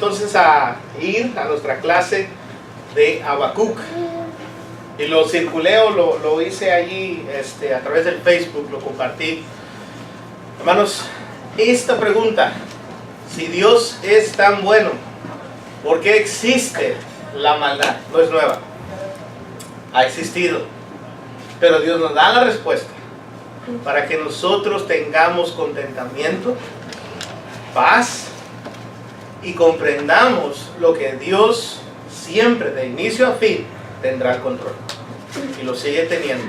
entonces a ir a nuestra clase de Habacuc. Y lo circulé o lo hice allí a través del Facebook, lo compartí. Hermanos, esta pregunta, si Dios es tan bueno, ¿por qué existe la maldad? No es nueva, ha existido, pero Dios nos da la respuesta para que nosotros tengamos contentamiento, paz y comprendamos lo que Dios siempre, de inicio a fin, tendrá el control y lo sigue teniendo.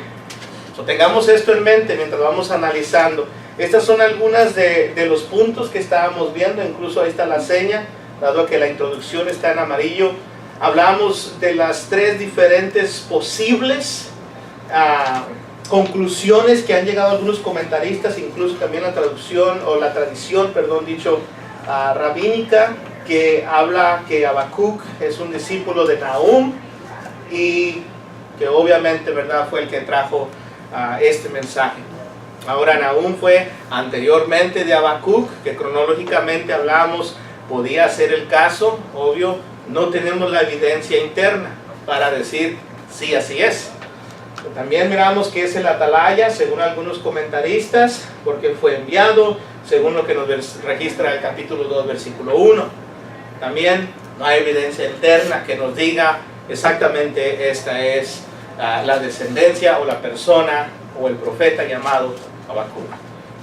Tengamos esto en mente mientras vamos analizando. Estas son algunas de los puntos que estábamos viendo. Incluso ahí está la seña, dado que la introducción está en amarillo. Hablamos de las tres diferentes posibles conclusiones que han llegado algunos comentaristas, incluso también la traducción o la tradición, rabínica, que habla que Habacuc es un discípulo de Nahum y que obviamente, ¿verdad?, fue el que trajo este mensaje. Ahora, Nahum fue anteriormente de Habacuc, que cronológicamente hablamos, podía ser el caso, obvio, no tenemos la evidencia interna para decir sí, así es. También miramos que es el atalaya, según algunos comentaristas, porque fue enviado, según lo que nos registra el capítulo 2, versículo 1. También no hay evidencia interna que nos diga exactamente esta es la descendencia o la persona o el profeta llamado Habacuc.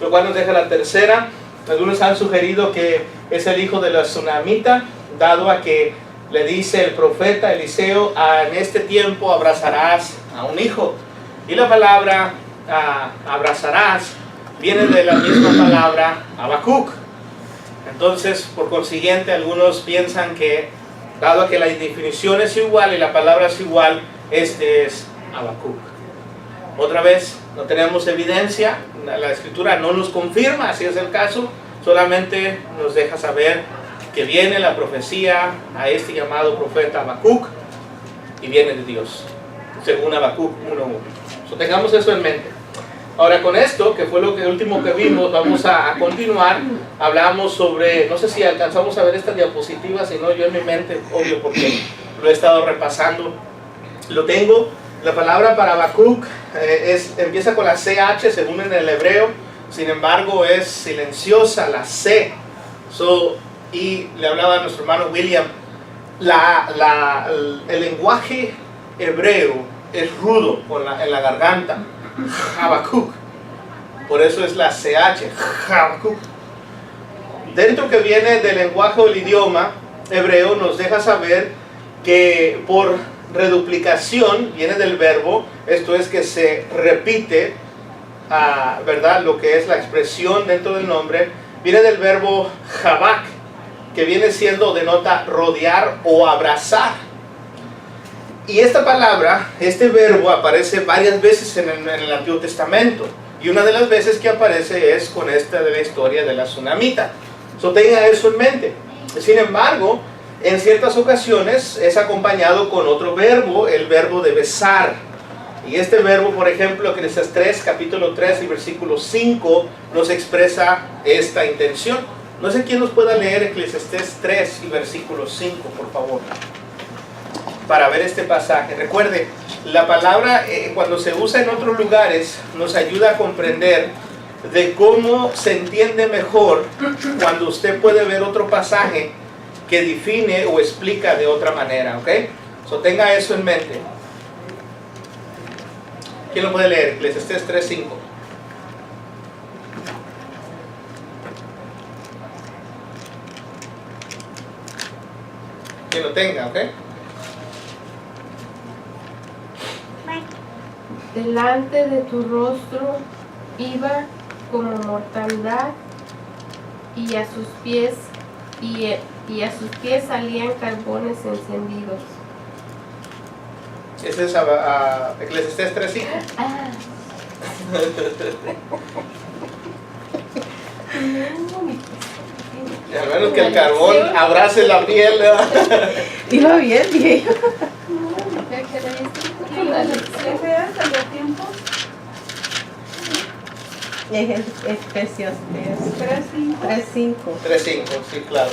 Lo cual nos deja la tercera. Algunos han sugerido que es el hijo de la tsunamita, dado a que le dice el profeta Eliseo, en este tiempo abrazarás a un hijo. Y la palabra abrazarás viene de la misma palabra Habacuc. Entonces, por consiguiente, algunos piensan que, dado que la definición es igual y la palabra es igual, este es Habacuc. Otra vez, no tenemos evidencia, la escritura no nos confirma si es el caso, solamente nos deja saber que viene la profecía a este llamado profeta Habacuc y viene de Dios, según Habacuc 1:1. Tengamos eso en mente. Ahora, con esto, que fue lo último que vimos, vamos a continuar. Hablamos sobre, no sé si alcanzamos a ver esta diapositiva, si no, yo en mi mente, obvio, porque lo he estado repasando, lo tengo. La palabra para Habacuc empieza con la CH, según en el hebreo, sin embargo es silenciosa la C. Y le hablaba a nuestro hermano William, el lenguaje hebreo es rudo en la garganta, Habacuc, por eso es la CH, Habacuc. Dentro que viene del lenguaje o el idioma hebreo, nos deja saber que por reduplicación viene del verbo, esto es que se repite, ¿verdad?, lo que es la expresión dentro del nombre, viene del verbo Habak, que viene siendo, denota rodear o abrazar. Y esta palabra, este verbo aparece varias veces en el Antiguo Testamento, y una de las veces que aparece es con esta de la historia de la tsunamita. Tenga eso en mente. Sin embargo, en ciertas ocasiones es acompañado con otro verbo, el verbo de besar. Y este verbo, por ejemplo, Eclesiastés 3, capítulo 3 y versículo 5, nos expresa esta intención. No sé quién nos pueda leer Eclesiastés 3 y versículo 5, por favor, para ver este pasaje. Recuerde, la palabra cuando se usa en otros lugares nos ayuda a comprender de cómo se entiende mejor cuando usted puede ver otro pasaje que define o explica de otra manera, ¿ok? Tenga eso en mente. ¿Quién lo puede leer? Eclesiastés 3:5. Quien lo tenga, ¿ok? Delante de tu rostro iba como mortandad, y a sus pies salían carbones encendidos. Ese es Eclesiastés 3:5. Y al menos que el carbón abrace la piel. Iba bien, viejo. Es precioso. 3:5. 3:5, sí, claro.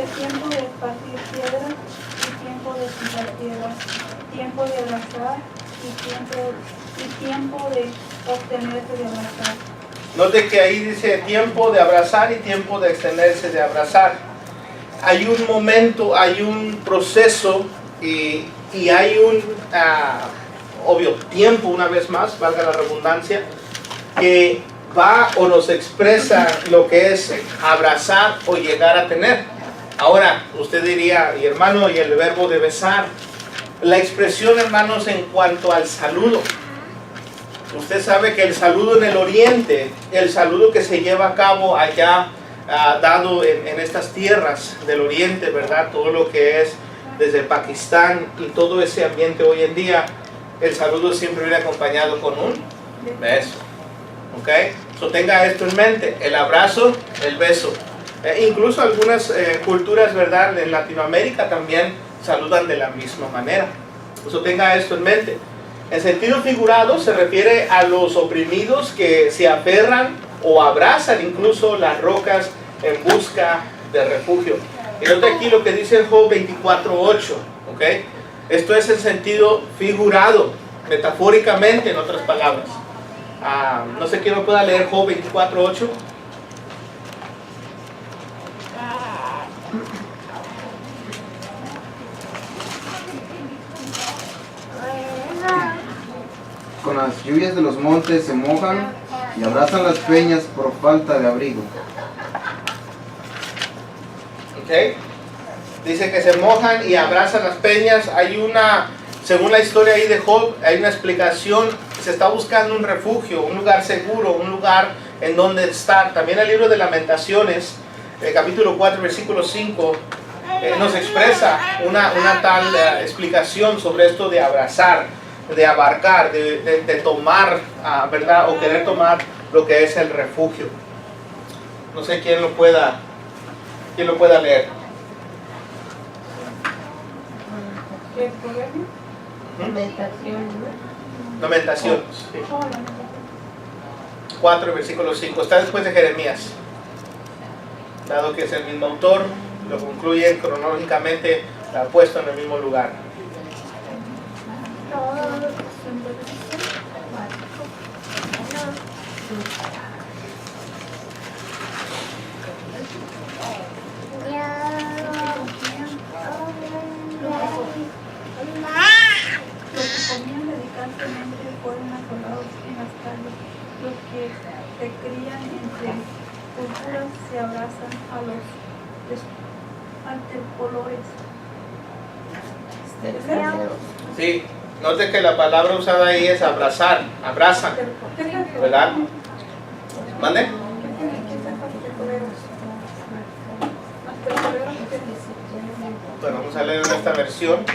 porque tiempo de partir piedras y tiempo de quitar piedras, tiempo de abrazar y tiempo de obtenerse de abrazar. Note que ahí dice tiempo de abrazar y tiempo de extenerse de abrazar. Hay un momento, hay un proceso y hay un obvio tiempo, una vez más, valga la redundancia, que va o nos expresa lo que es abrazar o llegar a tener. Ahora, usted diría, y hermano, y el verbo de besar, la expresión, hermanos, en cuanto al saludo. Usted sabe que el saludo en el oriente, el saludo que se lleva a cabo allá, dado en estas tierras del oriente, ¿verdad? Todo lo que es desde Pakistán y todo ese ambiente hoy en día, el saludo siempre viene acompañado con un beso. ¿Ok? So tenga esto en mente, el abrazo, el beso. Incluso algunas culturas, ¿verdad? En Latinoamérica también saludan de la misma manera. So tenga esto en mente. En sentido figurado se refiere a los oprimidos que se aferran o abrazan incluso las rocas en busca de refugio. Y note aquí lo que dice Job 24:8, ¿ok? Esto es en sentido figurado, metafóricamente, en otras palabras. No sé quién me pueda leer Job 24:8. Con las lluvias de los montes se mojan y abrazan las peñas por falta de abrigo. ¿Ok? Dice que se mojan y abrazan las peñas. Hay una, según la historia ahí de Job, hay una explicación. Se está buscando un refugio, un lugar seguro, un lugar en donde estar. También el libro de Lamentaciones, capítulo 4, versículo 5, nos expresa una tal explicación sobre esto de abrazar, de abarcar, de tomar, ¿verdad? O querer tomar lo que es el refugio. No sé quién lo pueda leer. ¿Qué proverbio? Lamentaciones, ¿no? Lamentaciones, sí. 4, versículo 5. Está después de Jeremías. Dado que es el mismo autor, lo concluye cronológicamente, puesto en el mismo lugar. Los que comían dedicantemente fueron asolados en las calles. Los que se crían entre culturas se abrazan a los antecolores. Sí, note que la palabra usada ahí es abrazar, abrazan, ¿verdad? ¿Mande? Bueno, vamos a leer en esta versión,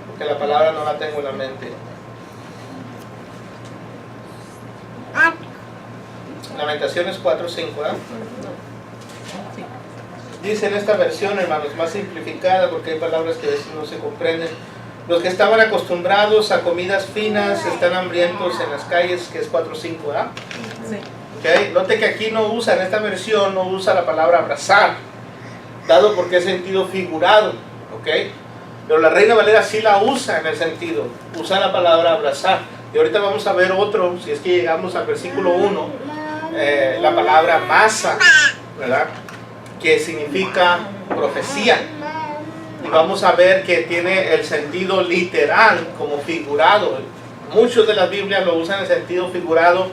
porque la palabra no la tengo en la mente. Lamentaciones 4:5, ¿eh? Dice en esta versión, hermanos, más simplificada, porque hay palabras que a veces no se comprenden. Los que estaban acostumbrados a comidas finas están hambrientos en las calles, que es 4:5, ¿ah? Sí. Okay. Note que aquí no usa, en esta versión no usa la palabra abrazar, dado porque es sentido figurado, ¿ok? Pero la Reina Valera sí la usa en el sentido, usa la palabra abrazar. Y ahorita vamos a ver otro, si es que llegamos al versículo 1, la palabra masa, ¿verdad? Que significa profecía. Y vamos a ver que tiene el sentido literal como figurado. Muchos de las Biblias lo usan en el sentido figurado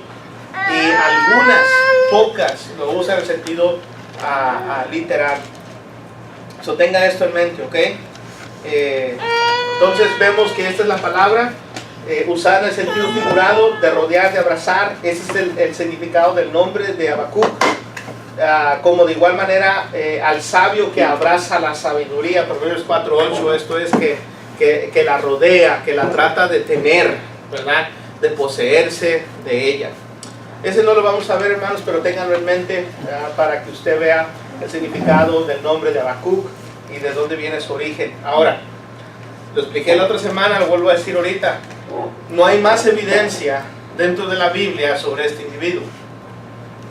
y algunas, pocas, lo usan en el sentido literal. So, tenga esto en mente, ¿ok? Entonces vemos que esta es la palabra usada en el sentido figurado, de rodear, de abrazar. Ese es el significado del nombre de Habacuc. Como de igual manera al sabio que abraza la sabiduría, Proverbios 4:8, esto es que la rodea, que la trata de tener, ¿verdad? De poseerse de ella. Ese no lo vamos a ver, hermanos, pero ténganlo en mente para que usted vea el significado del nombre de Habacuc y de dónde viene su origen. Ahora, lo expliqué la otra semana, lo vuelvo a decir ahorita. No hay más evidencia dentro de la Biblia sobre este individuo.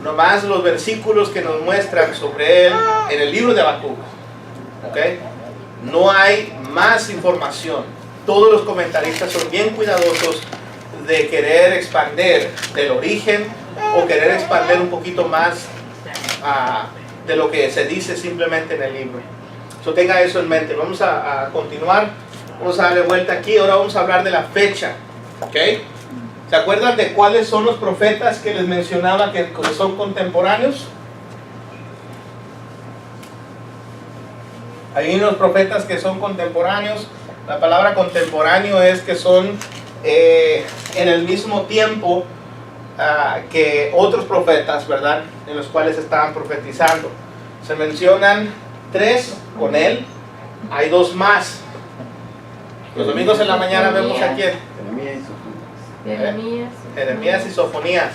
Nomás los versículos que nos muestran sobre él en el libro de Habacuc. ¿ok? No hay más información. Todos los comentaristas son bien cuidadosos de querer expander del origen o querer expander un poquito más de lo que se dice simplemente en el libro. So, tenga eso en mente. Vamos a continuar. Vamos a darle vuelta aquí. Ahora vamos a hablar de la fecha. ¿Ok? ¿Se acuerdan de cuáles son los profetas que les mencionaba que son contemporáneos? Hay unos profetas que son contemporáneos. La palabra contemporáneo es que son en el mismo tiempo que otros profetas, ¿verdad? En los cuales estaban profetizando. Se mencionan 3 con él. Hay 2 más. Los domingos en la mañana vemos a quién. Jeremías y Sofonías.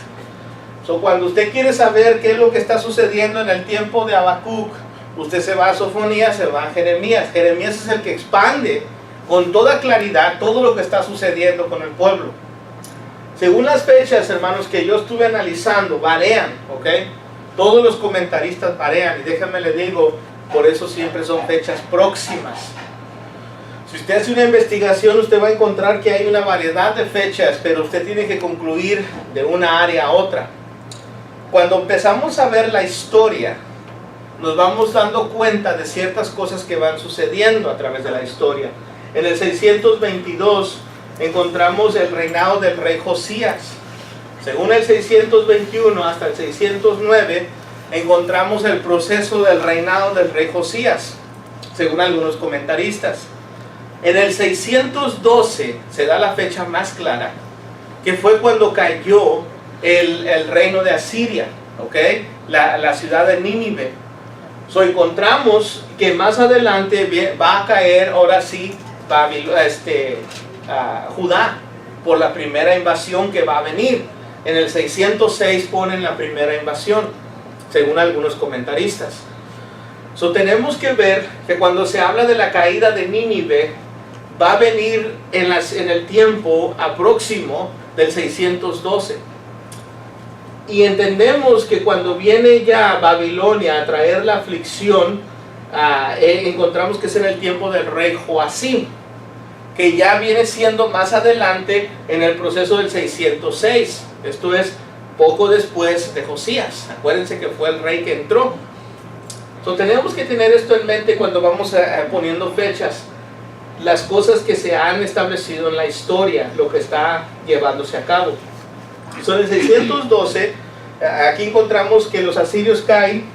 So, cuando usted quiere saber qué es lo que está sucediendo en el tiempo de Habacuc, usted se va a Sofonías, se va a Jeremías. Jeremías es el que expande con toda claridad todo lo que está sucediendo con el pueblo. Según las fechas, hermanos, que yo estuve analizando, varían, ¿ok? Todos los comentaristas varían, y déjenme les digo, por eso siempre son fechas próximas. Si usted hace una investigación, usted va a encontrar que hay una variedad de fechas, pero usted tiene que concluir de una área a otra. Cuando empezamos a ver la historia, nos vamos dando cuenta de ciertas cosas que van sucediendo a través de la historia. En el 622 encontramos el reinado del rey Josías. Según el 621 hasta el 609 encontramos el proceso del reinado del rey Josías, según algunos comentaristas. En el 612 se da la fecha más clara, que fue cuando cayó el reino de Asiria, ¿ok? La ciudad de Nínive. So, encontramos que más adelante va a caer, ahora sí, Judá, por la primera invasión que va a venir. En el 606 ponen la primera invasión, según algunos comentaristas. So, tenemos que ver que cuando se habla de la caída de Nínive, va a venir en el tiempo próximo del 612. Y entendemos que cuando viene ya Babilonia a traer la aflicción, encontramos que es en el tiempo del rey Joacim, que ya viene siendo más adelante en el proceso del 606. Esto es poco después de Josías. Acuérdense que fue el rey que entró. Entonces tenemos que tener esto en mente cuando vamos poniendo fechas. Las cosas que se han establecido en la historia, lo que está llevándose a cabo. En el 612, aquí encontramos que los asirios caen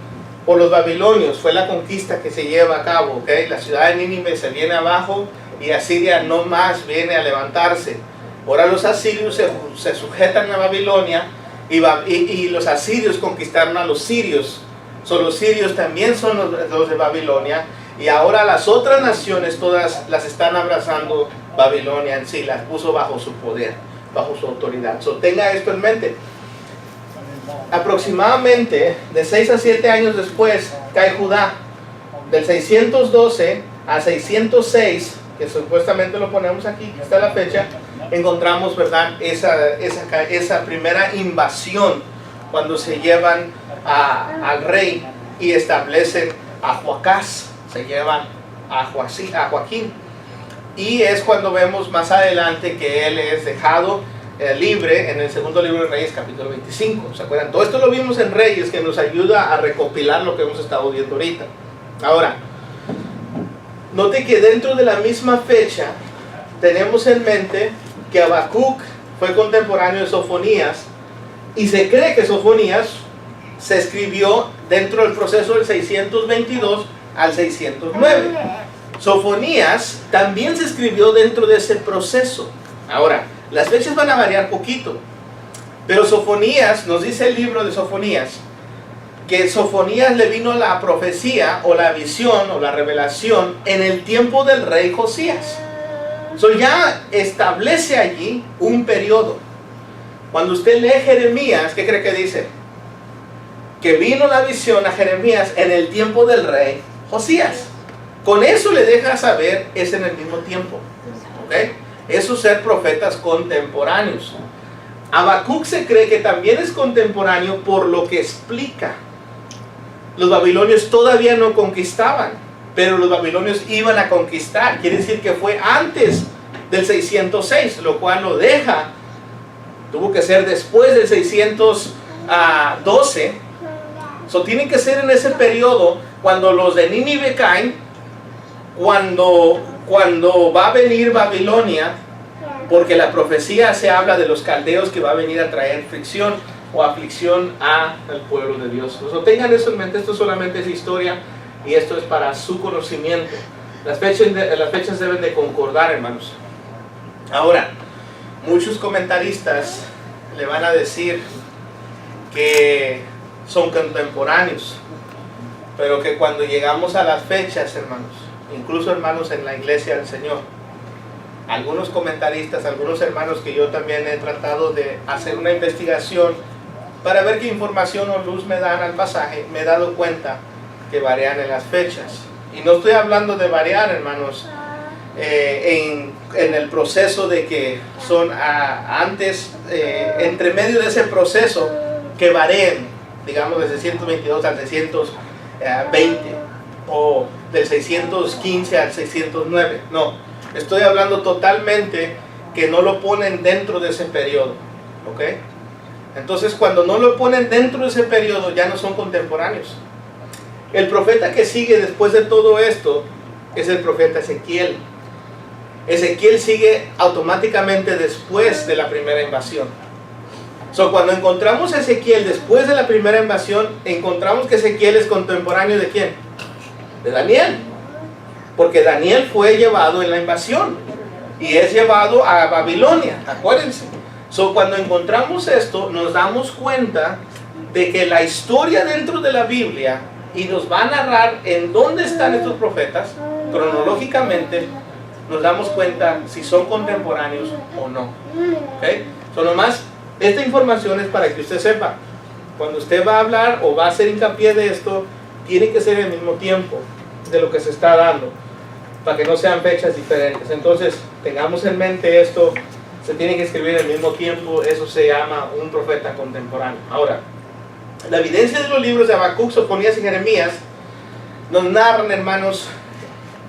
por los babilonios. Fue la conquista que se lleva a cabo, ¿ok? La ciudad de Nínive se viene abajo y Asiria no más viene a levantarse. Ahora los asirios se sujetan a Babilonia y los asirios conquistaron a los sirios. Los sirios también son los de Babilonia. Y ahora las otras naciones todas las están abrazando Babilonia en sí, las puso bajo su poder, bajo su autoridad. Tenga esto en mente. Aproximadamente de 6 a 7 años después cae Judá. Del 612 a 606, que supuestamente lo ponemos aquí, está la fecha, encontramos, ¿verdad?, esa primera invasión, cuando se llevan al rey y establecen a Joacás. Se llevan a Joaquín, y es cuando vemos más adelante que él es dejado libre en el segundo libro de Reyes, capítulo 25. ¿Se acuerdan? Todo esto lo vimos en Reyes, que nos ayuda a recopilar lo que hemos estado viendo ahorita. Ahora, note que dentro de la misma fecha tenemos en mente que Habacuc fue contemporáneo de Sofonías, y se cree que Sofonías se escribió dentro del proceso del 622 al 609. Sofonías también se escribió dentro de ese proceso. Ahora, las fechas van a variar poquito, pero Sofonías, nos dice el libro de Sofonías, que Sofonías le vino la profecía o la visión o la revelación en el tiempo del rey Josías. Ya establece allí un periodo. Cuando usted lee Jeremías, ¿qué cree que dice? Que vino la visión a Jeremías en el tiempo del rey Josías. Con eso le deja saber, es en el mismo tiempo. ¿Okay? Eso es ser profetas contemporáneos. Habacuc se cree que también es contemporáneo por lo que explica. Los babilonios todavía no conquistaban. pero los babilonios iban a conquistar. Quiere decir que fue antes del 606, lo cual lo deja, tuvo que ser después del 612. Tiene que ser en ese periodo cuando los de Nínive caen, cuando va a venir Babilonia, porque la profecía se habla de los caldeos que va a venir a traer fricción o aflicción al pueblo de Dios. Tengan eso en mente, esto solamente es historia y esto es para su conocimiento. Las fechas deben de concordar, hermanos. Ahora, muchos comentaristas le van a decir que son contemporáneos, pero que cuando llegamos a las fechas, hermanos, incluso hermanos en la iglesia del Señor, algunos comentaristas, algunos hermanos que yo también he tratado de hacer una investigación para ver qué información o luz me dan al pasaje, me he dado cuenta que varían en las fechas. Y no estoy hablando de variar, hermanos, en el proceso de que son antes, entre medio de ese proceso, que varíen, digamos, del 622 al 620, o del 615 al 609. No, estoy hablando totalmente que no lo ponen dentro de ese periodo, ¿ok? Entonces, cuando no lo ponen dentro de ese periodo, ya no son contemporáneos. El profeta que sigue después de todo esto es el profeta Ezequiel. Ezequiel sigue automáticamente después de la primera invasión. Cuando encontramos a Ezequiel después de la primera invasión, encontramos que Ezequiel es contemporáneo ¿de quién? De Daniel. Porque Daniel fue llevado en la invasión y es llevado a Babilonia, acuérdense. Cuando encontramos esto, nos damos cuenta de que la historia dentro de la Biblia, y nos va a narrar en dónde están estos profetas, cronológicamente, nos damos cuenta si son contemporáneos o no. ¿Okay? Nomás, esta información es para que usted sepa, cuando usted va a hablar o va a hacer hincapié de esto, tiene que ser el mismo tiempo de lo que se está dando, para que no sean fechas diferentes. Entonces, tengamos en mente esto, se tiene que escribir al mismo tiempo, eso se llama un profeta contemporáneo. Ahora, la evidencia de los libros de Habacuc, Sofonías y Jeremías nos narran, hermanos,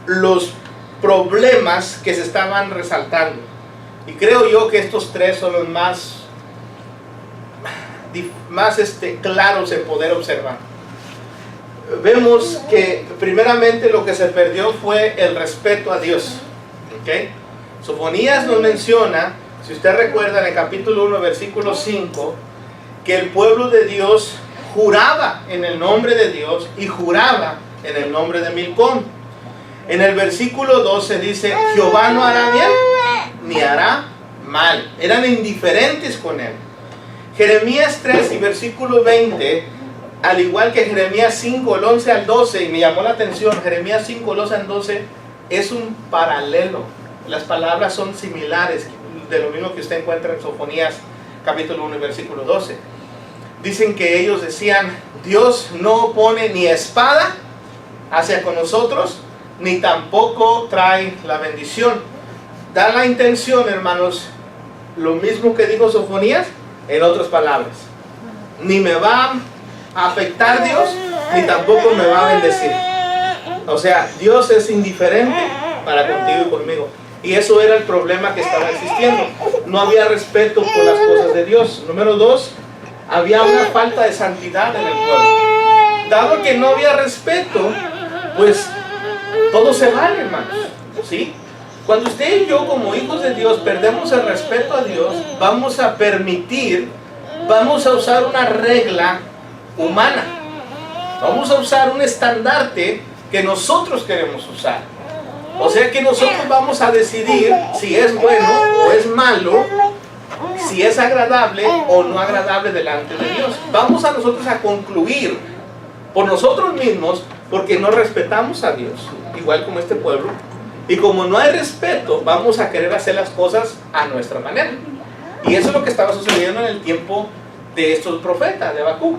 los problemas que se estaban resaltando. Y creo yo que estos tres son los más claros en poder observar. Vemos que primeramente lo que se perdió fue el respeto a Dios. ¿Okay? Sofonías nos menciona, si usted recuerda en el capítulo 1, versículo 5, que el pueblo de Dios juraba en el nombre de Dios y juraba en el nombre de Milcom. En el versículo 12 dice, Jehová no hará bien ni hará mal. Eran indiferentes con él. Jeremías 3 y versículo 20, al igual que Jeremías 5, el 11 al 12, y me llamó la atención, Jeremías 5, el 11 al 12, es un paralelo. Las palabras son similares de lo mismo que usted encuentra en Sofonías capítulo 1 y versículo 12. Dicen que ellos decían, Dios no pone ni espada hacia con nosotros, ni tampoco trae la bendición. Da la intención, hermanos, lo mismo que dijo Sofonías, en otras palabras. Ni me va a afectar Dios, ni tampoco me va a bendecir. O sea, Dios es indiferente para contigo y conmigo. Y eso era el problema que estaba existiendo. No había respeto por las cosas de Dios. Número 2, había una falta de santidad en el pueblo. Dado que no había respeto, pues todo se vale, hermanos. ¿Sí? Cuando usted y yo como hijos de Dios perdemos el respeto a Dios, vamos a usar una regla humana. Vamos a usar un estandarte que nosotros queremos usar. O sea que nosotros vamos a decidir si es bueno o es malo, si es agradable o no agradable delante de Dios. Vamos a nosotros a concluir por nosotros mismos porque no respetamos a Dios, igual como este pueblo. Y como no hay respeto, vamos a querer hacer las cosas a nuestra manera. Y eso es lo que estaba sucediendo en el tiempo de estos profetas, de Habacuc.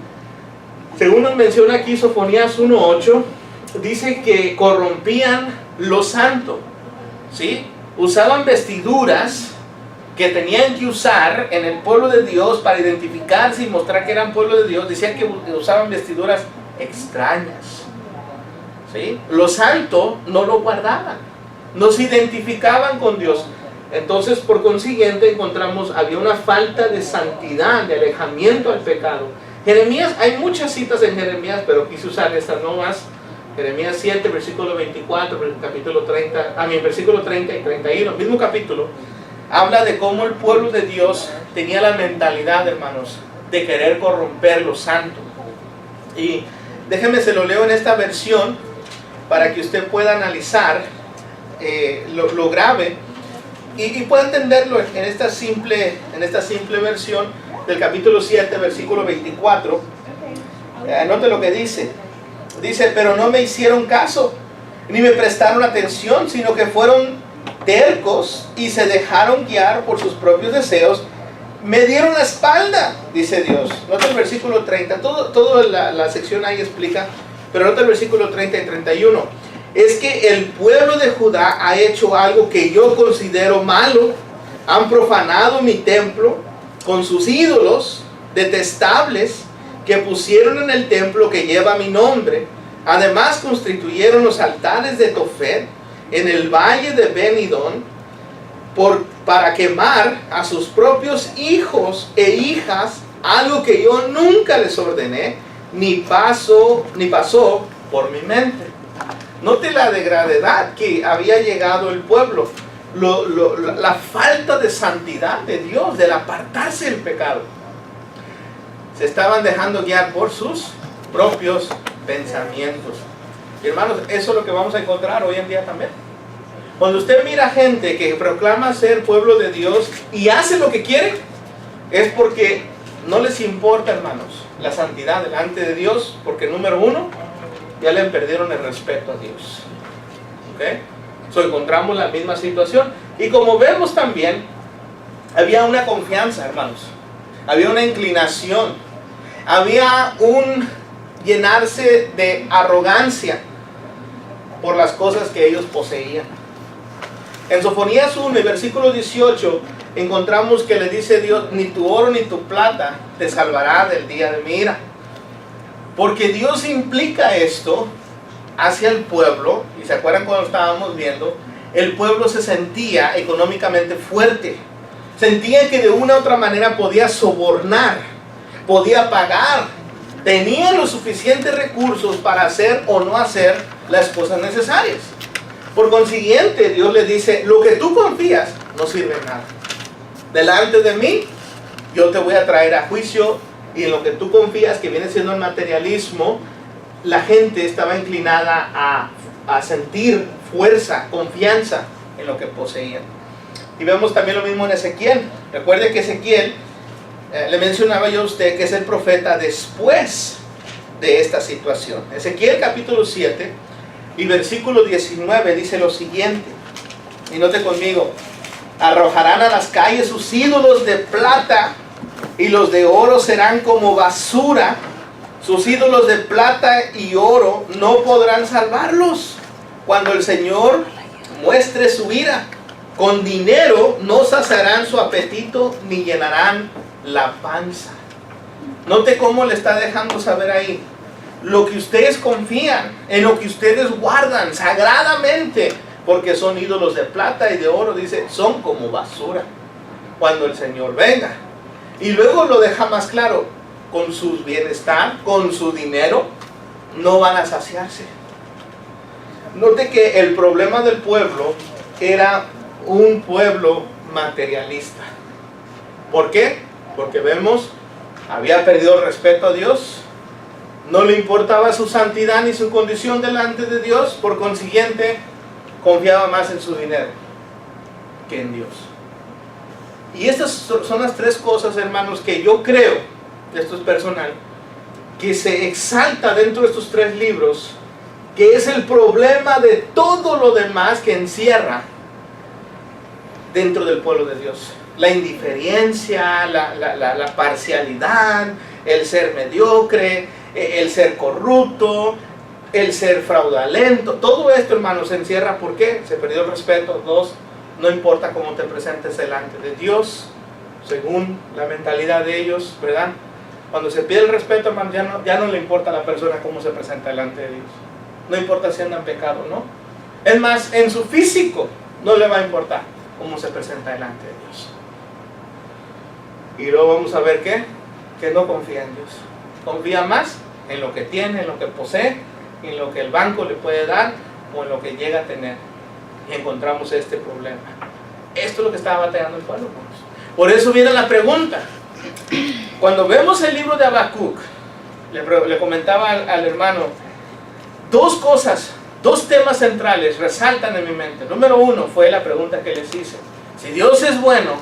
Según nos menciona aquí Sofonías 1:8, dice que corrompían lo santo, ¿sí? Usaban vestiduras que tenían que usar en el pueblo de Dios para identificarse y mostrar que eran pueblo de Dios. Decían que usaban vestiduras extrañas, ¿sí? Lo santo no lo guardaban, no se identificaban con Dios. Entonces, por consiguiente, encontramos, había una falta de santidad, de alejamiento al pecado. Jeremías, hay muchas citas en Jeremías, pero quise usar esta no más. Jeremías 7, versículo 24, capítulo 30, versículo 30 y 31, mismo capítulo, habla de cómo el pueblo de Dios tenía la mentalidad, hermanos, de querer corromper lo santo. Y déjenme, se lo leo en esta versión para que usted pueda analizar lo grave y pueda entenderlo en esta simple versión del capítulo 7, versículo 24. Anote lo que dice. Dice, pero no me hicieron caso, ni me prestaron atención, sino que fueron tercos y se dejaron guiar por sus propios deseos. Me dieron la espalda, dice Dios. Nota el versículo 30, toda la sección ahí explica, pero nota el versículo 30 y 31. Es que el pueblo de Judá ha hecho algo que yo considero malo. Han profanado mi templo con sus ídolos detestables que pusieron en el templo que lleva mi nombre. Además constituyeron los altares de Tofet en el valle de Ben-Hidón para quemar a sus propios hijos e hijas, algo que yo nunca les ordené, ni pasó por mi mente. Note la degradedad que había llegado el pueblo, la falta de santidad de Dios, del apartarse del pecado. Se estaban dejando guiar por sus propios pensamientos. Y hermanos, eso es lo que vamos a encontrar hoy en día también. Cuando usted mira gente que proclama ser pueblo de Dios y hace lo que quiere, es porque no les importa, hermanos, la santidad delante de Dios, porque número uno, ya le perdieron el respeto a Dios. ¿Ok? So, encontramos la misma situación. Y como vemos también, había una confianza, hermanos. Había una inclinación, había un llenarse de arrogancia por las cosas que ellos poseían. En Sofonías 1, versículo 18, encontramos que le dice Dios, ni tu oro ni tu plata te salvará del día de mi ira. Porque Dios implica esto hacia el pueblo, y se acuerdan cuando estábamos viendo, el pueblo se sentía económicamente fuerte. Sentía que de una u otra manera podía sobornar, podía pagar, tenía los suficientes recursos para hacer o no hacer las cosas necesarias. Por consiguiente, Dios le dice, lo que tú confías no sirve en nada. Delante de mí, yo te voy a traer a juicio, y en lo que tú confías, que viene siendo el materialismo, la gente estaba inclinada a sentir fuerza, confianza en lo que poseían. Y vemos también lo mismo en Ezequiel. Recuerde que Ezequiel, le mencionaba yo a usted que es el profeta después de esta situación. Ezequiel capítulo 7 y versículo 19 dice lo siguiente, y note conmigo, arrojarán a las calles sus ídolos de plata y los de oro serán como basura. Sus ídolos de plata y oro no podrán salvarlos cuando el Señor muestre su ira. Con dinero no saciarán su apetito ni llenarán la panza. Note cómo le está dejando saber ahí. Lo que ustedes confían, en lo que ustedes guardan sagradamente, porque son ídolos de plata y de oro, dice, son como basura cuando el Señor venga. Y luego lo deja más claro, con su bienestar, con su dinero, no van a saciarse. Note que el problema del pueblo era un pueblo materialista. ¿Por qué? Porque vemos, había perdido el respeto a Dios, no le importaba su santidad ni su condición delante de Dios, por consiguiente, confiaba más en su dinero que en Dios. Y estas son las tres cosas, hermanos, que yo creo, esto es personal, que se exalta dentro de estos tres libros, que es el problema de todo lo demás que encierra dentro del pueblo de Dios. La indiferencia, la parcialidad, el ser mediocre, el ser corrupto, el ser fraudulento. Todo esto, hermanos, se encierra. ¿Por qué? Se perdió el respeto. Dos, no importa cómo te presentes delante de Dios, según la mentalidad de ellos, ¿verdad? Cuando se pierde el respeto, hermano, ya no le importa a la persona cómo se presenta delante de Dios. No importa si anda en pecado o no. Es más, en su físico no le va a importar cómo se presenta delante de Dios. Y luego vamos a ver que no confía en Dios. Confía más en lo que tiene, en lo que posee, en lo que el banco le puede dar o en lo que llega a tener. Y encontramos este problema. Esto es lo que estaba batallando el pueblo, hermanos. Por eso viene la pregunta. Cuando vemos el libro de Habacuc, le comentaba al hermano, dos cosas, dos temas centrales resaltan en mi mente. Número uno fue la pregunta que les hice. Si Dios es bueno,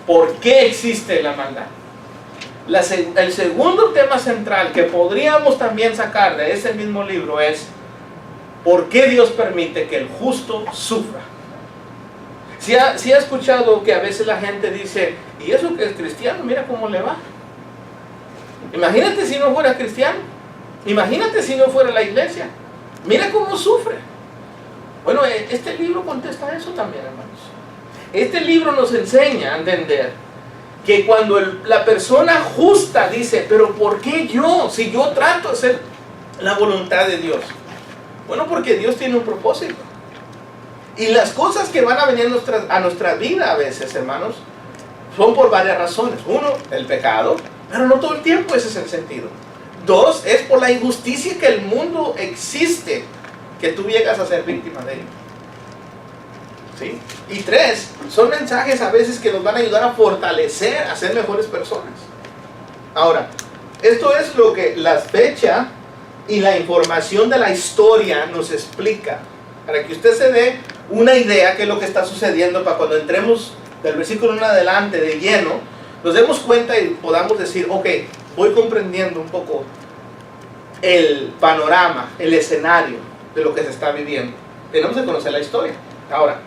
¿por qué existe la maldad? El segundo tema central que podríamos también sacar de ese mismo libro es ¿por qué Dios permite que el justo sufra? Si ha escuchado que a veces la gente dice, ¿y eso que es cristiano? Mira cómo le va. Imagínate si no fuera cristiano. Imagínate si no fuera la iglesia. Mira cómo sufre. Bueno, este libro contesta eso también, hermanos. Este libro nos enseña a entender que cuando la persona justa dice, pero ¿por qué yo? Si yo trato de hacer la voluntad de Dios. Bueno, porque Dios tiene un propósito. Y las cosas que van a venir a nuestra vida a veces, hermanos, son por varias razones. Uno, el pecado, pero no todo el tiempo ese es el sentido. Dos, es por la injusticia que el mundo existe, que tú llegas a ser víctima de ello. ¿Sí? Y tres, son mensajes a veces que nos van a ayudar a fortalecer, a ser mejores personas. Ahora, esto es lo que la fecha y la información de la historia nos explica, para que usted se dé una idea qué es lo que está sucediendo, para cuando entremos del versículo 1 adelante de lleno, nos demos cuenta y podamos decir, ok, voy comprendiendo un poco el panorama, el escenario de lo que se está viviendo. Tenemos que conocer la historia. Ahora,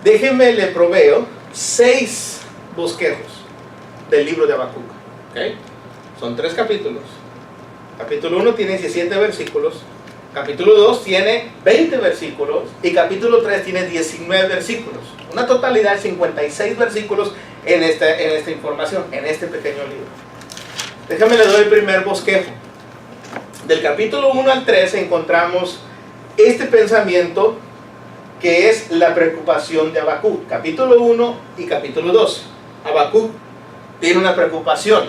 déjenme le proveo 6 bosquejos del libro de Habacuc. ¿Okay? Son 3 capítulos. Capítulo 1 tiene 17 versículos. Capítulo 2 tiene 20 versículos. Y capítulo 3 tiene 19 versículos. Una totalidad de 56 versículos en esta información, en este pequeño libro. Déjame le doy el primer bosquejo. Del capítulo 1 al 3 encontramos este pensamiento que es la preocupación de Habacuc. Capítulo 1 y capítulo 2. Habacuc tiene una preocupación.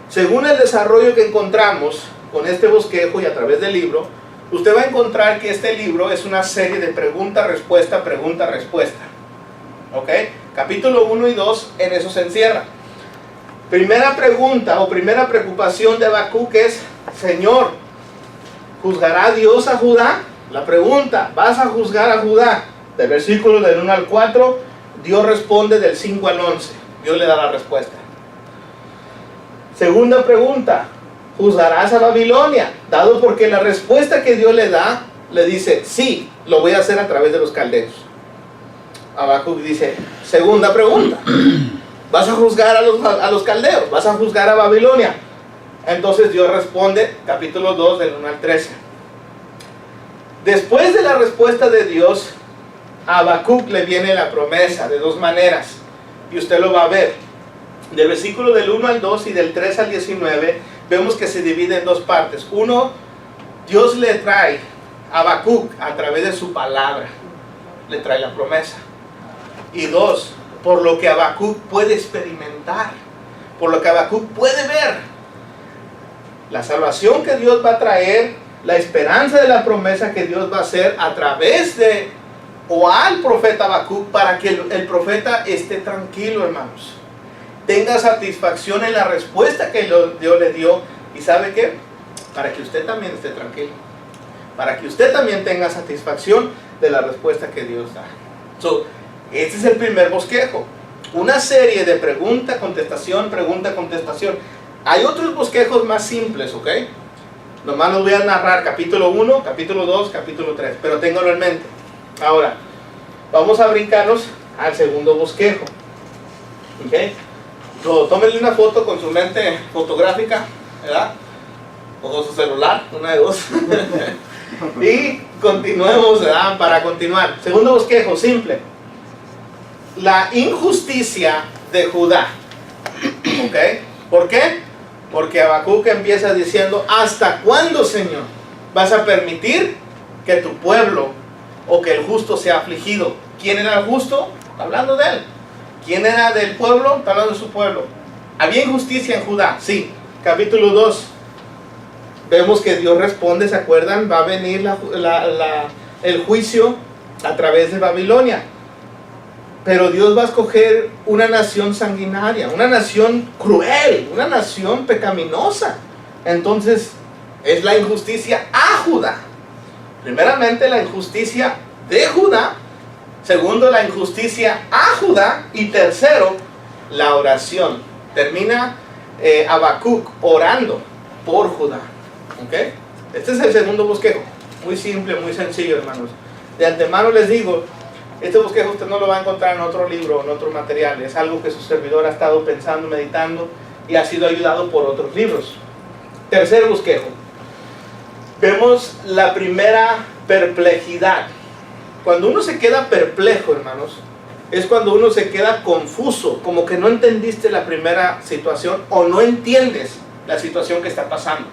Según el desarrollo que encontramos con este bosquejo y a través del libro, usted va a encontrar que este libro es una serie de pregunta-respuesta, pregunta-respuesta. ¿Ok? Capítulo 1 y 2 en eso se encierra. Primera pregunta o primera preocupación de Habacuc es, Señor, ¿juzgará Dios a Judá? La pregunta, ¿vas a juzgar a Judá? Del versículo del 1 al 4, Dios responde del 5 al 11. Dios le da la respuesta. Segunda pregunta, ¿juzgarás a Babilonia? Dado porque la respuesta que Dios le da, le dice, sí, lo voy a hacer a través de los caldeos. Habacuc dice, segunda pregunta, ¿vas a juzgar a los caldeos? ¿Vas a juzgar a Babilonia? Entonces Dios responde, capítulo 2, del 1 al 13. Después de la respuesta de Dios, a Habacuc le viene la promesa de 2 maneras. Y usted lo va a ver. Del versículo del 1 al 2 y del 3 al 19, vemos que se divide en 2 partes. Uno, Dios le trae a Habacuc a través de su palabra. Le trae la promesa. Y 2, por lo que Habacuc puede experimentar. Por lo que Habacuc puede ver. La salvación que Dios va a traer, la esperanza de la promesa que Dios va a hacer a través de o al profeta Habacuc, para que el profeta esté tranquilo, hermanos. Tenga satisfacción en la respuesta que Dios le dio. ¿Y sabe qué? Para que usted también esté tranquilo. Para que usted también tenga satisfacción de la respuesta que Dios da. Este es el primer bosquejo. Una serie de pregunta, contestación, pregunta, contestación. Hay otros bosquejos más simples, ¿ok? Nomás los voy a narrar, capítulo 1, capítulo 2, capítulo 3, pero ténganlo en mente. Ahora, vamos a brincarnos al segundo bosquejo, ¿ok? Tómenle una foto con su lente fotográfica, ¿verdad? O con su celular, una de 2. Y continuemos, ¿verdad? Para continuar. Segundo bosquejo, simple. La injusticia de Judá, ¿ok? ¿Por qué? Porque Habacuc empieza diciendo, ¿hasta cuándo, Señor? vas a permitir que tu pueblo o que el justo sea afligido. ¿Quién era el justo? Hablando de él. ¿Quién era del pueblo? Está hablando de su pueblo. ¿Había injusticia en Judá? Sí. Capítulo 2. Vemos que Dios responde, ¿se acuerdan? Va a venir el juicio a través de Babilonia. Pero Dios va a escoger una nación sanguinaria, una nación cruel, una nación pecaminosa. Entonces, es la injusticia a Judá. Primeramente, la injusticia de Judá. Segundo, la injusticia a Judá. Y tercero, la oración. Termina Habacuc orando por Judá. ¿Ok? Este es el segundo bosquejo. Muy simple, muy sencillo, hermanos. De antemano les digo, este bosquejo usted no lo va a encontrar en otro libro, en otro material. Es algo que su servidor ha estado pensando, meditando y ha sido ayudado por otros libros. Tercer bosquejo. Vemos la primera perplejidad. Cuando uno se queda perplejo, hermanos, es cuando uno se queda confuso, como que no entendiste la primera situación o no entiendes la situación que está pasando.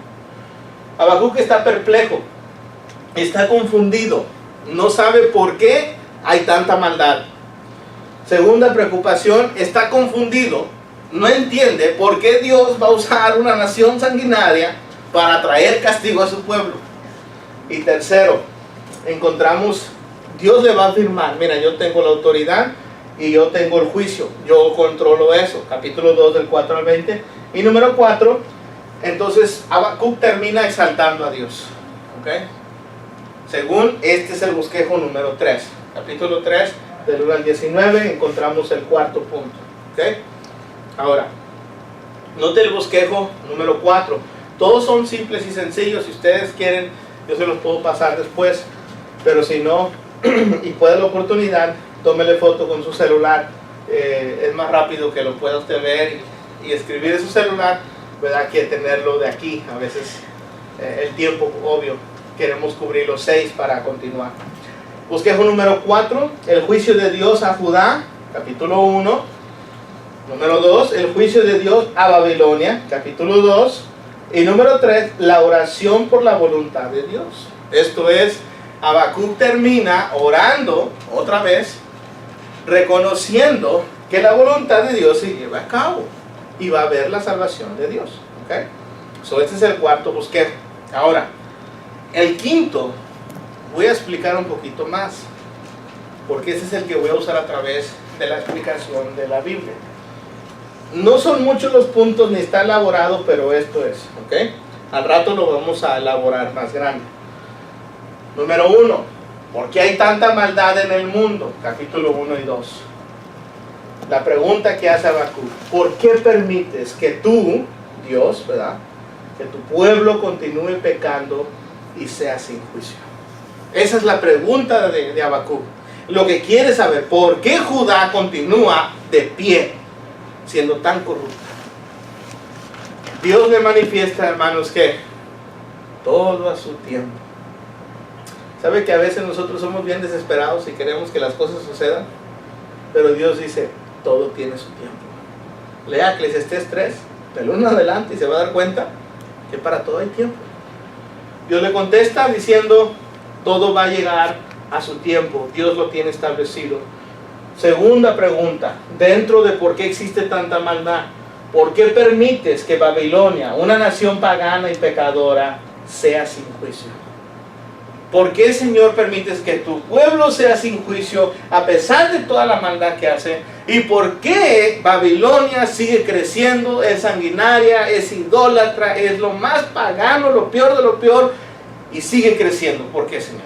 Habacuc está perplejo, está confundido, no sabe por qué hay tanta maldad. Segunda preocupación, está confundido, no entiende por qué Dios va a usar una nación sanguinaria para traer castigo a su pueblo. Y tercero, encontramos, Dios le va a afirmar, mira, yo tengo la autoridad y yo tengo el juicio, yo controlo eso. Capítulo 2 del 4 al 20. Y número 4, entonces Habacuc termina exaltando a Dios. ¿Ok? Según este es el bosquejo número 3. Capítulo 3 del 1 al 19 encontramos el cuarto punto. ¿Ok? Ahora, note el bosquejo número 4. Todos son simples y sencillos. Si ustedes quieren, yo se los puedo pasar después. Pero si no, y puede la oportunidad, tómele foto con su celular. Es más rápido que lo pueda usted ver y escribir en su celular, ¿verdad? Que tenerlo de aquí. A veces el tiempo, obvio, queremos cubrir los 6 para continuar. Bosquejo número 4, el juicio de Dios a Judá, capítulo 1. Número 2, el juicio de Dios a Babilonia, capítulo 2. Y número 3, la oración por la voluntad de Dios. Esto es, Habacuc termina orando otra vez, reconociendo que la voluntad de Dios se lleva a cabo y va a haber la salvación de Dios. ¿Okay? Este es el cuarto bosquejo. Ahora, el quinto, voy a explicar un poquito más, porque ese es el que voy a usar a través de la explicación de la Biblia. No son muchos los puntos ni está elaborado, pero esto es. ¿Ok? Al rato lo vamos a elaborar más grande. Número 1, ¿por qué hay tanta maldad en el mundo? Capítulo 1 y 2. La pregunta que hace Habacuc, ¿por qué permites que tú, Dios, ¿verdad?, que tu pueblo continúe pecando y sea sin juicio? Esa es la pregunta de Habacuc. Lo que quiere saber, ¿por qué Judá continúa de pie siendo tan corrupta? Dios le manifiesta, hermanos, que todo a su tiempo. ¿Sabe que a veces nosotros somos bien desesperados y queremos que las cosas sucedan? Pero Dios dice, todo tiene su tiempo. Lea Eclesiastés 3, del 1 adelante, y se va a dar cuenta que para todo hay tiempo. Dios le contesta diciendo, todo va a llegar a su tiempo, Dios lo tiene establecido. Segunda pregunta, dentro de por qué existe tanta maldad, ¿por qué permites que Babilonia, una nación pagana y pecadora, sea sin juicio? ¿Por qué, Señor, permites que tu pueblo sea sin juicio a pesar de toda la maldad que hace? ¿Y por qué Babilonia sigue creciendo, es sanguinaria, es idólatra, es lo más pagano, lo peor de lo peor, y sigue creciendo? ¿Por qué, Señor?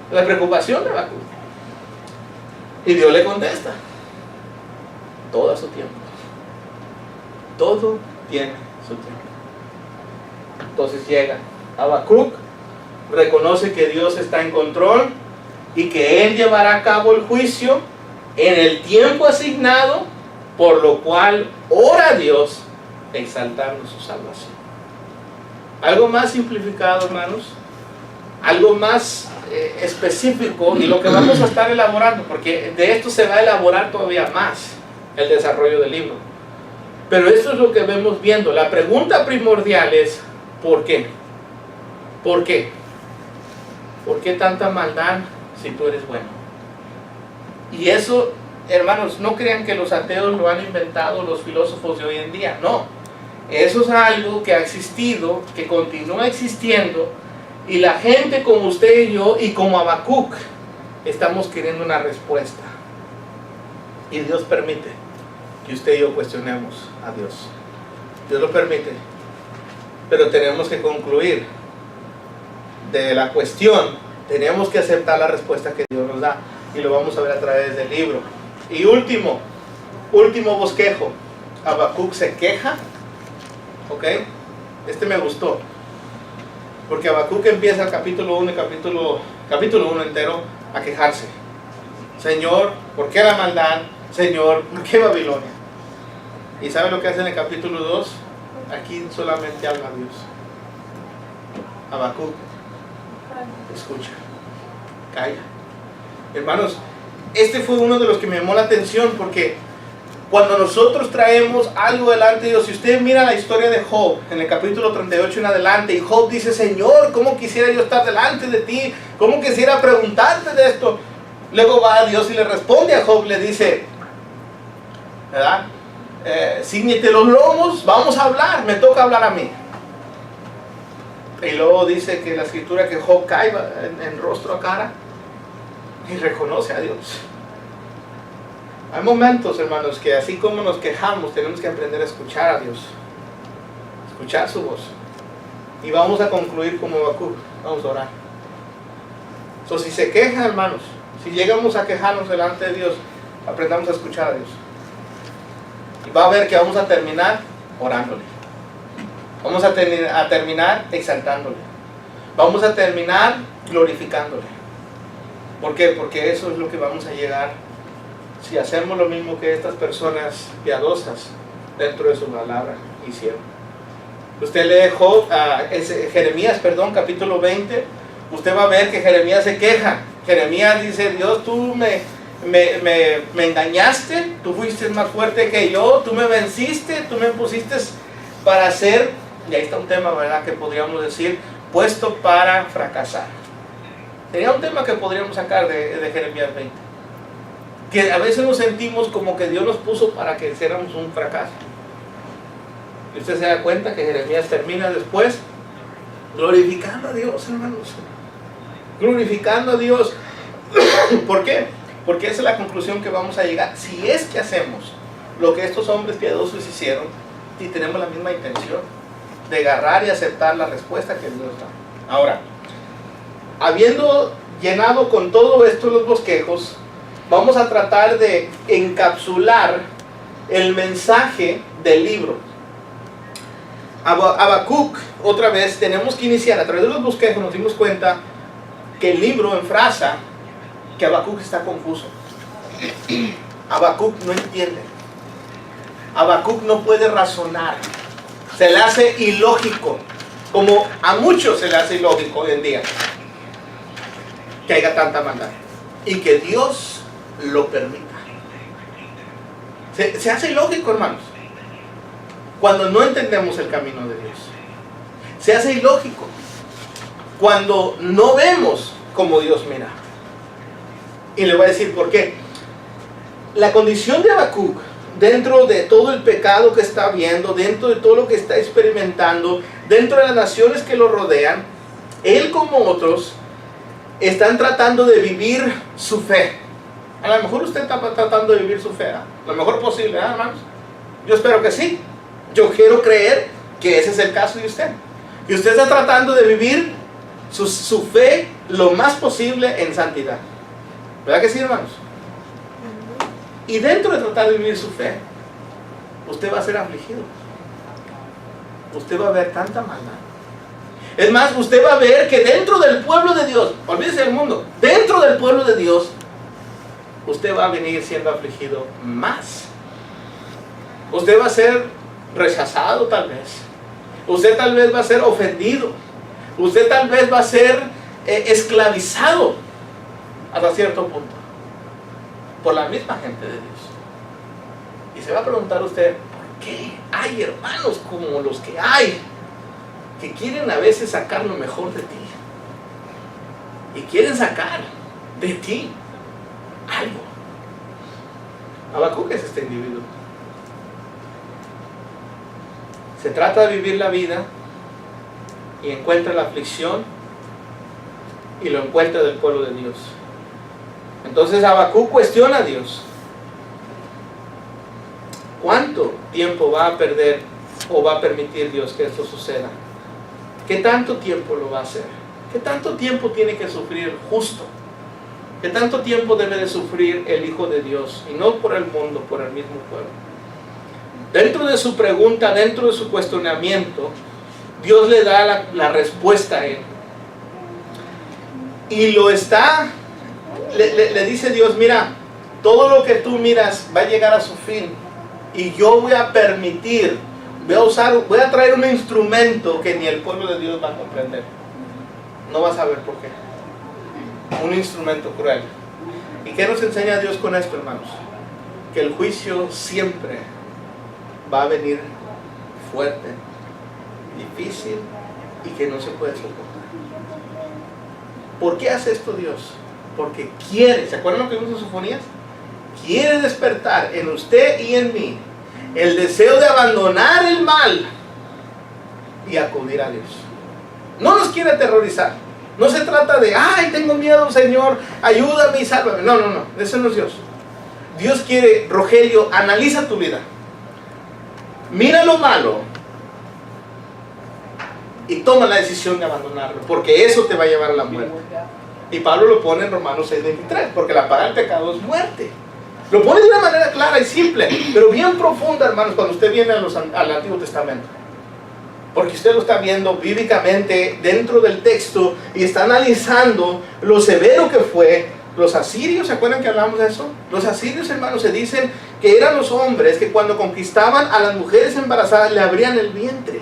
La preocupación de Habacuc. Y Dios le contesta, todo a su tiempo. Todo tiene su tiempo. Entonces llega Habacuc, reconoce que Dios está en control y que Él llevará a cabo el juicio en el tiempo asignado, por lo cual ora a Dios exaltando su salvación. Algo más simplificado, hermanos, algo más específico, y lo que vamos a estar elaborando, porque de esto se va a elaborar todavía más el desarrollo del libro. Pero esto es lo que vemos viendo. La pregunta primordial es, ¿por qué? ¿Por qué? ¿Por qué tanta maldad si tú eres bueno? Y eso, hermanos, no crean que los ateos lo han inventado los filósofos de hoy en día. No. Eso es algo que ha existido, que continúa existiendo, y la gente como usted y yo, y como Habacuc, estamos queriendo una respuesta. Y Dios permite que usted y yo cuestionemos a Dios. Dios lo permite. Pero tenemos que concluir de la cuestión. Tenemos que aceptar la respuesta que Dios nos da. Y lo vamos a ver a través del libro. Y último bosquejo. Habacuc se queja. ¿Ok? Este me gustó. Porque Habacuc empieza el capítulo 1 y capítulo 1 entero a quejarse. Señor, ¿por qué la maldad? Señor, ¿por qué Babilonia? ¿Y sabe lo que hace en el capítulo 2? Aquí solamente habla Dios. Habacuc, escucha, calla. Hermanos, este fue uno de los que me llamó la atención, porque cuando nosotros traemos algo delante de Dios, si usted mira la historia de Job, en el capítulo 38 en adelante, y Job dice, Señor, ¿cómo quisiera yo estar delante de ti? ¿Cómo quisiera preguntarte de esto? Luego va a Dios y le responde a Job, le dice, ¿verdad? Cíñete los lomos, vamos a hablar, me toca hablar a mí. Y luego dice que la escritura que Job cae en rostro a cara y reconoce a Dios. Hay momentos, hermanos, que así como nos quejamos, tenemos que aprender a escuchar a Dios, escuchar su voz. Y vamos a concluir como Habacuc, vamos a orar. Si se quejan, hermanos, si llegamos a quejarnos delante de Dios, aprendamos a escuchar a Dios. Y va a ver que vamos a terminar orándole. Vamos a terminar exaltándole. Vamos a terminar glorificándole. ¿Por qué? Porque eso es lo que vamos a llegar si hacemos lo mismo que estas personas piadosas dentro de su palabra hicieron. Usted lee Jeremías, capítulo 20. Usted va a ver que Jeremías se queja. Jeremías dice, Dios, tú me engañaste, tú fuiste más fuerte que yo, tú me venciste, tú me pusiste para ser, y ahí está un tema, ¿verdad?, que podríamos decir, puesto para fracasar. Sería un tema que podríamos sacar de Jeremías 20. Que a veces nos sentimos como que Dios nos puso para que hiciéramos un fracaso. Y usted se da cuenta que Jeremías termina después glorificando a Dios, hermanos. Glorificando a Dios. ¿Por qué? Porque esa es la conclusión que vamos a llegar. Si es que hacemos lo que estos hombres piadosos hicieron y tenemos la misma intención de agarrar y aceptar la respuesta que Dios da. Ahora, habiendo llenado con todo esto los bosquejos, vamos a tratar de encapsular el mensaje del libro. Habacuc, otra vez, tenemos que iniciar. A través de los bosquejos nos dimos cuenta que el libro enfrasa que Habacuc está confuso. Habacuc no entiende. Habacuc no puede razonar. Se le hace ilógico, como a muchos se le hace ilógico hoy en día, que haya tanta maldad y que Dios lo permita. Se hace ilógico, hermanos, cuando no entendemos el camino de Dios. Se hace ilógico cuando no vemos como Dios mira. Y le voy a decir por qué. La condición de Habacuc, dentro de todo el pecado que está viendo, dentro de todo lo que está experimentando, dentro de las naciones que lo rodean, él como otros están tratando de vivir su fe. A lo mejor usted está tratando de vivir su fe, lo mejor posible, hermanos. Yo espero que sí. Yo quiero creer que ese es el caso de usted. Y usted está tratando de vivir su fe lo más posible en santidad. ¿Verdad que sí, hermanos? Y dentro de tratar de vivir su fe, usted va a ser afligido. Usted va a ver tanta maldad. Es más, usted va a ver que dentro del pueblo de Dios, olvídese del mundo, dentro del pueblo de Dios, usted va a venir siendo afligido más. Usted va a ser rechazado tal vez. Usted tal vez va a ser ofendido. Usted tal vez va a ser esclavizado hasta cierto punto por la misma gente de Dios. Y se va a preguntar usted, ¿por qué hay hermanos como los que hay? que quieren a veces sacar lo mejor de ti. Y quieren sacar de ti algo. Habacuc es este individuo. Se trata de vivir la vida y encuentra la aflicción y lo encuentra del pueblo de Dios. Entonces Habacuc cuestiona a Dios. ¿Cuánto tiempo va a perder o va a permitir Dios que esto suceda? ¿Qué tanto tiempo lo va a hacer? ¿Qué tanto tiempo tiene que sufrir el justo? ¿Qué tanto tiempo debe de sufrir el Hijo de Dios? Y no por el mundo, por el mismo pueblo. Dentro de su pregunta, dentro de su cuestionamiento, Dios le da la respuesta a él. Y lo está, le dice Dios, mira, todo lo que tú miras va a llegar a su fin. Y yo voy a permitir, voy a traer un instrumento que ni el pueblo de Dios va a comprender. No vas a ver por qué. Un instrumento cruel. ¿Y qué nos enseña Dios con esto, hermanos? Que el juicio siempre va a venir fuerte, difícil y que no se puede soportar. ¿Por qué hace esto Dios? Porque quiere, ¿se acuerdan lo que vimos en Sofonías? Quiere despertar en usted y en mí el deseo de abandonar el mal y acudir a Dios. No nos quiere aterrorizar. No se trata de, ay, tengo miedo, Señor, ayúdame y sálvame. No, ese no es Dios. Dios quiere, Rogelio, analiza tu vida. Mira lo malo y toma la decisión de abandonarlo, porque eso te va a llevar a la muerte. Y Pablo lo pone en Romanos 6:23, porque la paga del pecado es muerte. Lo pone de una manera clara y simple, pero bien profunda, hermanos, cuando usted viene al Antiguo Testamento. Porque usted lo está viendo bíblicamente dentro del texto y está analizando lo severo que fue. Los asirios, ¿se acuerdan que hablamos de eso? Los asirios, hermanos, se dicen que eran los hombres que cuando conquistaban a las mujeres embarazadas le abrían el vientre.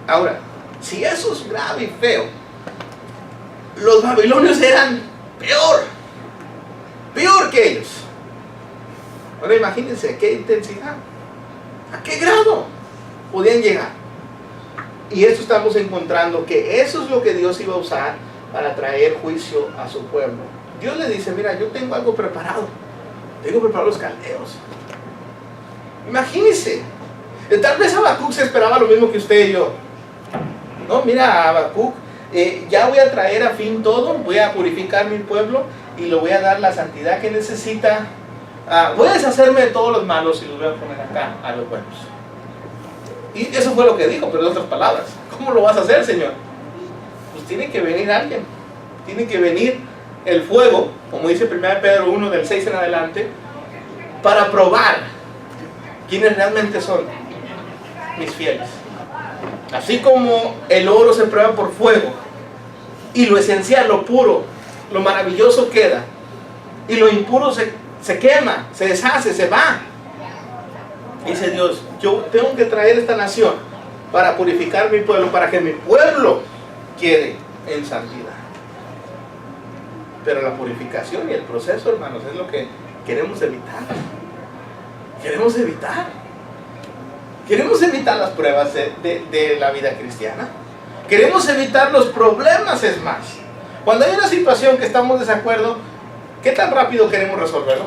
Ahora, si eso es grave y feo, los babilonios eran peor que ellos. Ahora imagínense qué intensidad, a qué grado podían llegar. Y esto estamos encontrando que eso es lo que Dios iba a usar para traer juicio a su pueblo. Dios le dice, mira, yo tengo algo preparado. Tengo preparado los caldeos. Imagínense. Tal vez Habacuc se esperaba lo mismo que usted y yo. No, mira, Habacuc, ya voy a traer a fin todo, voy a purificar mi pueblo y le voy a dar la santidad que necesita. Voy a deshacerme de todos los malos y los voy a poner acá a los buenos. Y eso fue lo que dijo, pero en otras palabras. ¿Cómo lo vas a hacer, Señor? Pues tiene que venir alguien. Tiene que venir el fuego, como dice 1 Pedro 1 del 6 en adelante, para probar quiénes realmente son mis fieles. Así como el oro se prueba por fuego, y lo esencial, lo puro, lo maravilloso queda, y lo impuro se quema, se deshace, se va. Dice Dios, yo tengo que traer esta nación para purificar mi pueblo, para que mi pueblo quede en santidad. Pero la purificación y el proceso, hermanos, es lo que queremos evitar. Queremos evitar. Queremos evitar las pruebas de la vida cristiana. Queremos evitar los problemas, es más. Cuando hay una situación que estamos de desacuerdo, ¿qué tan rápido queremos resolverlo?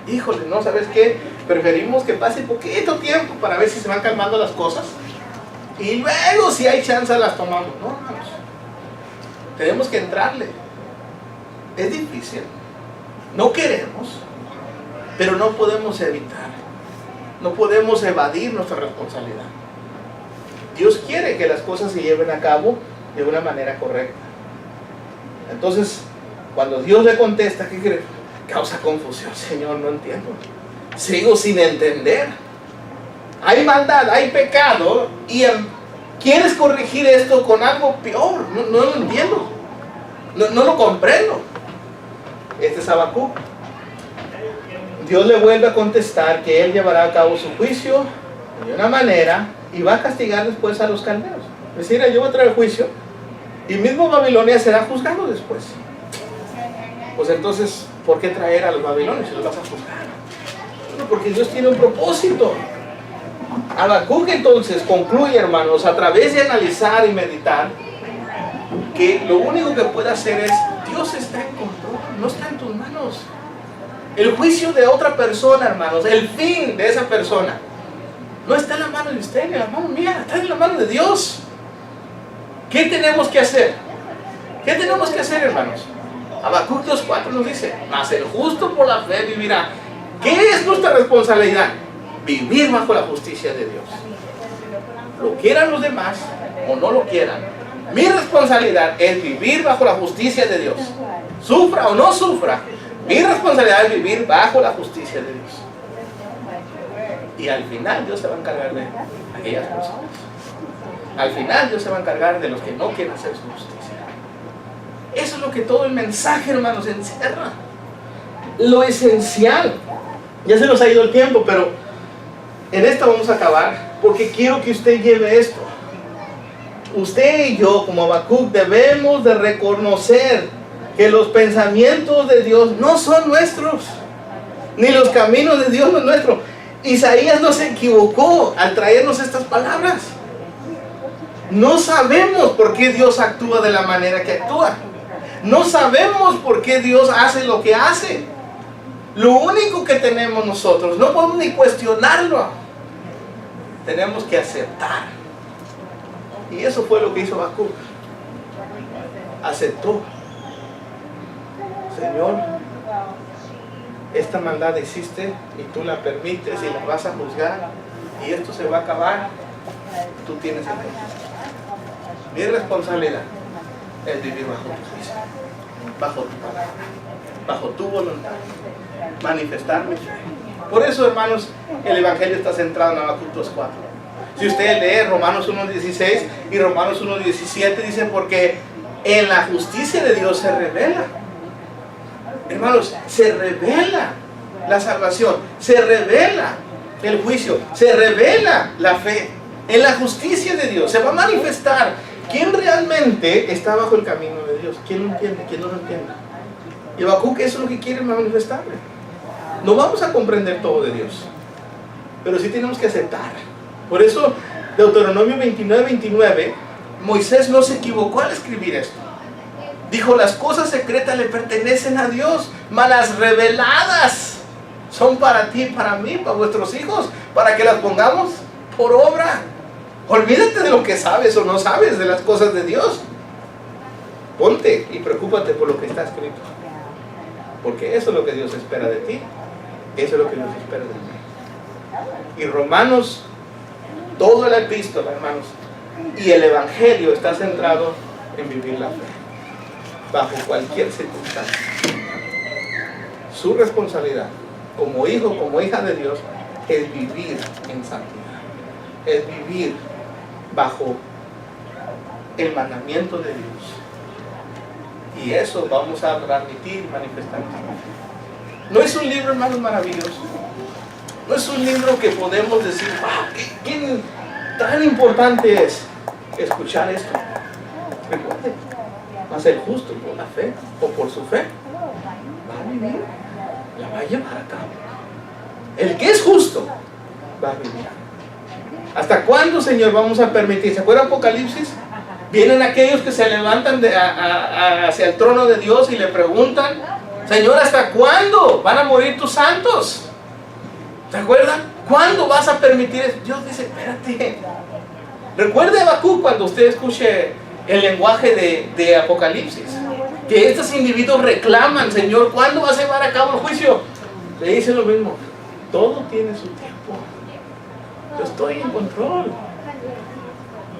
Híjole, ¿no? ¿Sabes qué? Preferimos que pase poquito tiempo para ver si se van calmando las cosas. Y luego, si hay chance, las tomamos. No, hermanos. Tenemos que entrarle. Es difícil. No queremos, pero no podemos evitar. No podemos evadir nuestra responsabilidad. Dios quiere que las cosas se lleven a cabo de una manera correcta. Entonces, cuando Dios le contesta, ¿qué cree? Causa confusión. Señor, no entiendo. Sigo sin entender. Hay maldad, hay pecado, y quieres corregir esto con algo peor. No lo entiendo. No lo comprendo. Este es Habacuc. Dios le vuelve a contestar que Él llevará a cabo su juicio de una manera y va a castigar después a los caldeos. Es decir, yo voy a traer juicio y mismo Babilonia será juzgado después. Pues entonces, ¿por qué traer a los babilonios si los vas a juzgar? Bueno, porque Dios tiene un propósito. Habacuc entonces concluye, hermanos, a través de analizar y meditar, que lo único que puede hacer es, Dios está en control, no está en tus manos. El juicio de otra persona, hermanos, el fin de esa persona, no está en la mano de usted, ni en la mano mía, está en la mano de Dios. ¿Qué tenemos que hacer? ¿Qué tenemos que hacer, hermanos? Habacuc 2:4 nos dice, mas el justo por la fe vivirá. ¿Qué es nuestra responsabilidad? Vivir bajo la justicia de Dios. Lo quieran los demás o no lo quieran, mi responsabilidad es vivir bajo la justicia de Dios. Sufra o no sufra, mi responsabilidad es vivir bajo la justicia de Dios. Y al final Dios se va a encargar de aquellas personas. Al final Dios se va a encargar de los que no quieren hacer su justicia. Eso es lo que todo el mensaje, hermanos, encierra. Lo esencial. Ya se nos ha ido el tiempo, pero en esta vamos a acabar, porque quiero que usted lleve esto. Usted y yo, como Habacuc, debemos de reconocer que los pensamientos de Dios no son nuestros, ni los caminos de Dios no son nuestros. Isaías no se equivocó al traernos estas palabras. No sabemos por qué Dios actúa de la manera que actúa. No sabemos por qué Dios hace lo que hace. Lo único que tenemos nosotros, no podemos ni cuestionarlo, tenemos que aceptar. Y eso fue lo que hizo Habacuc. Aceptó. Señor, esta maldad existe y tú la permites y la vas a juzgar y esto se va a acabar. Tú tienes el control. Mi responsabilidad es vivir bajo tu juicio, bajo tu palabra, bajo tu voluntad, manifestar mi fe. Por eso, hermanos, el Evangelio está centrado en Habacuc 2:4. Si usted lee Romanos 1:16 y Romanos 1:17, dice, porque en la justicia de Dios se revela. Hermanos, se revela la salvación, se revela el juicio, se revela la fe. En la justicia de Dios se va a manifestar quién realmente está bajo el camino de Dios, quién lo entiende, quién no lo entiende. Y Habacuc eso es lo que quiere manifestarle. No vamos a comprender todo de Dios, pero sí tenemos que aceptar. Por eso, Deuteronomio 29:29, Moisés no se equivocó al escribir esto. Dijo, las cosas secretas le pertenecen a Dios, mas las reveladas son para ti, para mí, para vuestros hijos, para que las pongamos por obra. Olvídate de lo que sabes o no sabes de las cosas de Dios. Ponte y preocúpate por lo que está escrito. Porque eso es lo que Dios espera de ti. Eso es lo que Dios espera de mí. Y Romanos, toda la epístola, hermanos, y el Evangelio está centrado en vivir la fe. Bajo cualquier circunstancia. Su responsabilidad como hijo, como hija de Dios, es vivir en santidad. Es vivir bajo el mandamiento de Dios. Y eso vamos a transmitir y manifestar. No es un libro, hermanos, maravilloso. No es un libro que podemos decir, wow, ¿qué tan importante es escuchar esto? Recuerde, va a ser justo por la fe o por su fe. Va a vivir, la va a llevar a cabo. El que es justo va a vivir. ¿Hasta cuándo, Señor, vamos a permitir? ¿Se acuerdan Apocalipsis? Vienen aquellos que se levantan hacia el trono de Dios y le preguntan, Señor, ¿hasta cuándo van a morir tus santos? ¿Se acuerdan? ¿Cuándo vas a permitir eso? Dios dice, espérate. Recuerde Habacuc cuando usted escuche el lenguaje de Apocalipsis, que estos individuos reclaman, Señor, ¿cuándo vas a llevar a cabo el juicio? Le dice lo mismo, todo tiene su tiempo. Yo estoy en control.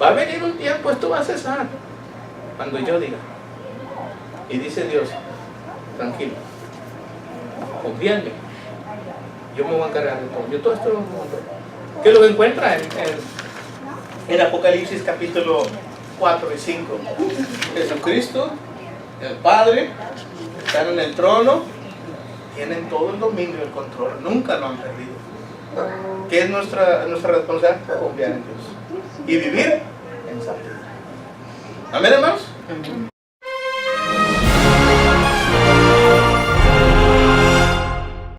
Va a venir un tiempo, esto va a cesar cuando yo diga. Y dice Dios, tranquilo, confía en mí, yo me voy a encargar de todo. Yo todo esto lo voy a controlar. ¿Qué lo encuentra en Apocalipsis capítulo 4 y 5? Jesucristo, el Padre, están en el trono, tienen todo el dominio y el control, nunca lo han perdido. ¿Qué es nuestra responsabilidad? Confiar en Dios y vivir en santidad. Amén, hermanos.